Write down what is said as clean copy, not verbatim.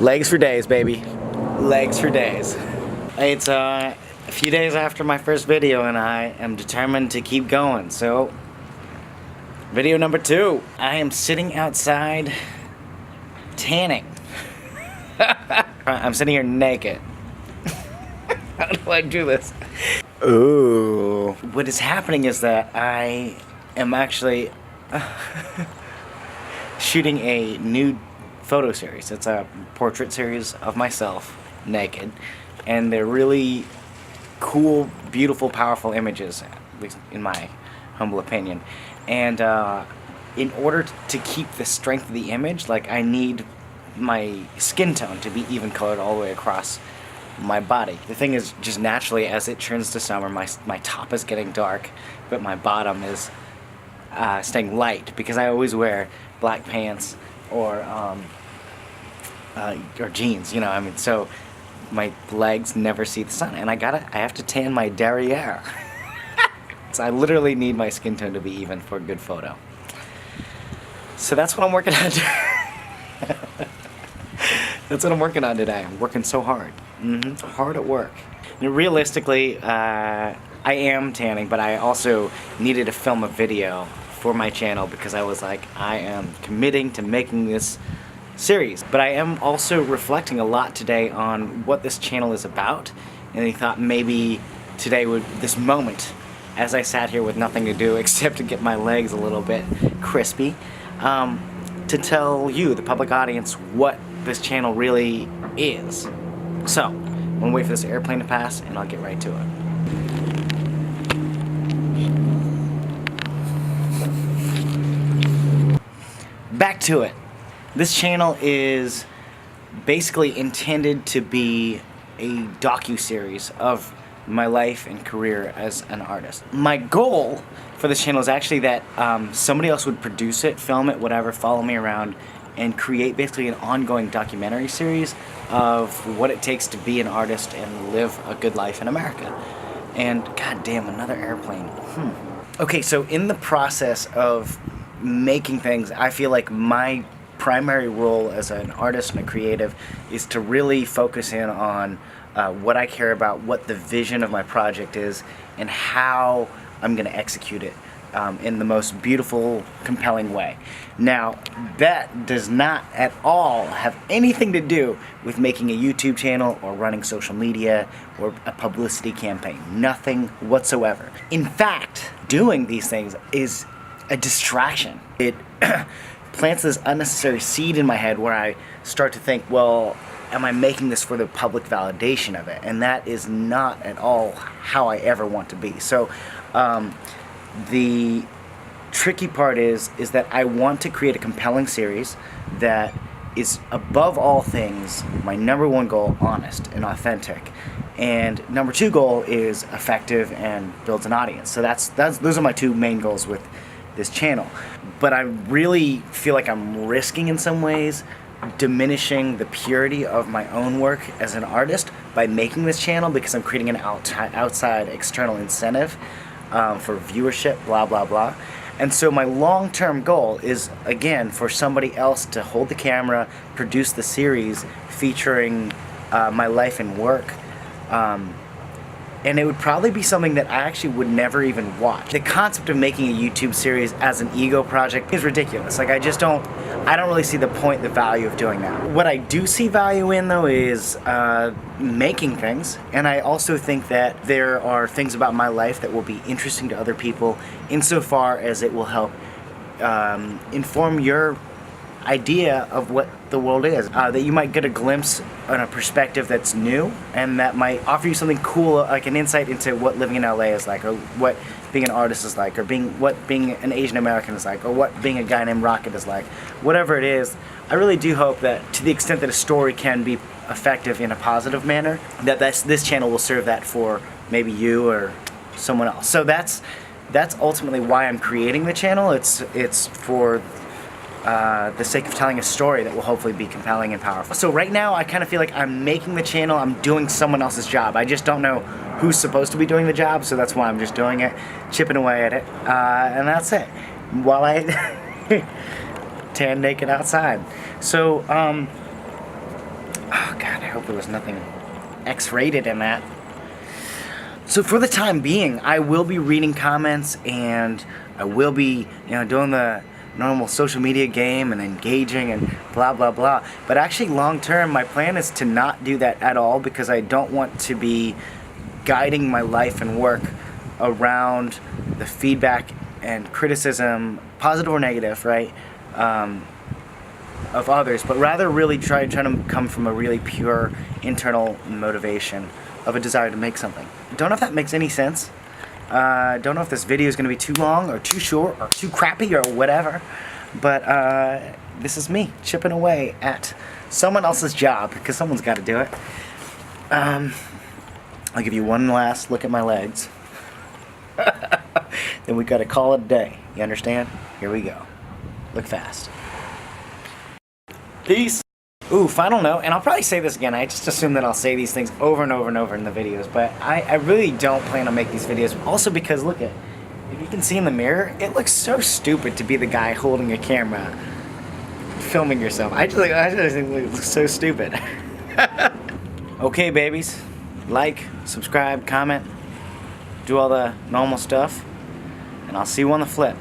Legs for days, baby. Legs for days. It's a few days after my first video and I am determined to keep going, so video number 2. I am sitting outside tanning. I'm sitting here naked. How do I do this? Ooh. What is happening is that I am actually shooting a nude photo series. It's a portrait series of myself naked, and they're really cool, beautiful, powerful images, at least in my humble opinion. And in order to keep the strength of the image, like, I need my skin tone to be even colored all the way across my body. The thing is, just naturally, as it turns to summer, my top is getting dark, but my bottom is staying light, because I always wear black pants or jeans, you know. I mean, so my legs never see the sun, and I have to tan my derriere. So I literally need my skin tone to be even for a good photo. So that's what I'm working on. That's what I'm working on today. I'm working so hard. Hard at work. And realistically, I am tanning, but I also needed to film a video for my channel because I was like, I am committing to making this series. But I am also reflecting a lot today on what this channel is about, and I thought maybe today this moment, as I sat here with nothing to do except to get my legs a little bit crispy, to tell you, the public audience, what this channel really is. So, I'm gonna wait for this airplane to pass and I'll get right to it. Back to it. This channel is basically intended to be a docu-series of my life and career as an artist. My goal for this channel is actually that somebody else would produce it, film it, whatever, follow me around, and create basically an ongoing documentary series of what it takes to be an artist and live a good life in America. And goddamn, another airplane. Okay, so in the process of making things, I feel like my primary role as an artist and a creative is to really focus in on what I care about, what the vision of my project is, and how I'm going to execute it in the most beautiful, compelling way. Now, that does not at all have anything to do with making a YouTube channel or running social media or a publicity campaign. Nothing whatsoever. In fact, doing these things is a distraction. It plants this unnecessary seed in my head where I start to think, well, am I making this for the public validation of it? And that is not at all how I ever want to be. So the tricky part is that I want to create a compelling series that is, above all things, my number 1 goal, honest and authentic. And number 2 goal is effective and builds an audience. So those are my 2 main goals with this channel. But I really feel like I'm risking, in some ways, diminishing the purity of my own work as an artist by making this channel, because I'm creating an outside external incentive for viewership, blah blah blah. And so my long-term goal is, again, for somebody else to hold the camera, produce the series featuring my life and work, and it would probably be something that I actually would never even watch. The concept of making a YouTube series as an ego project is ridiculous. Like, I don't really see the point, the value of doing that. What I do see value in, though, is making things, and I also think that there are things about my life that will be interesting to other people insofar as it will help inform your idea of what the world is. That you might get a glimpse and a perspective that's new, and that might offer you something cool, like an insight into what living in LA is like, or what being an artist is like, or what being an Asian American is like, or what being a guy named Rocket is like. Whatever it is, I really do hope that, to the extent that a story can be effective in a positive manner, that this channel will serve that for maybe you or someone else. So that's ultimately why I'm creating the channel. It's for the sake of telling a story that will hopefully be compelling and powerful. So right now, I kind of feel like I'm making the channel, I'm doing someone else's job. I just don't know who's supposed to be doing the job, so that's why I'm just doing it, chipping away at it, and that's it. While I tan naked outside. So, hope there was nothing X-rated in that. So for the time being, I will be reading comments, and I will be, doing the normal social media game and engaging and blah blah blah. But actually, long term, my plan is to not do that at all, because I don't want to be guiding my life and work around the feedback and criticism, positive or negative, right, of others, but rather really trying to come from a really pure internal motivation of a desire to make something. Don't know if that makes any sense. Don't know if this video is going to be too long or too short or too crappy or whatever, but this is me chipping away at someone else's job, because someone's got to do it. I'll give you one last look at my legs. Then we got to call it a day. You understand? Here we go. Look fast. Peace. Ooh, final note, and I'll probably say this again. I just assume that I'll say these things over and over and over in the videos, but I really don't plan on making these videos. Also because, look at, if you can see in the mirror, it looks so stupid to be the guy holding a camera, filming yourself. I just think it looks so stupid. Okay, babies. Like, subscribe, comment, do all the normal stuff, and I'll see you on the flip.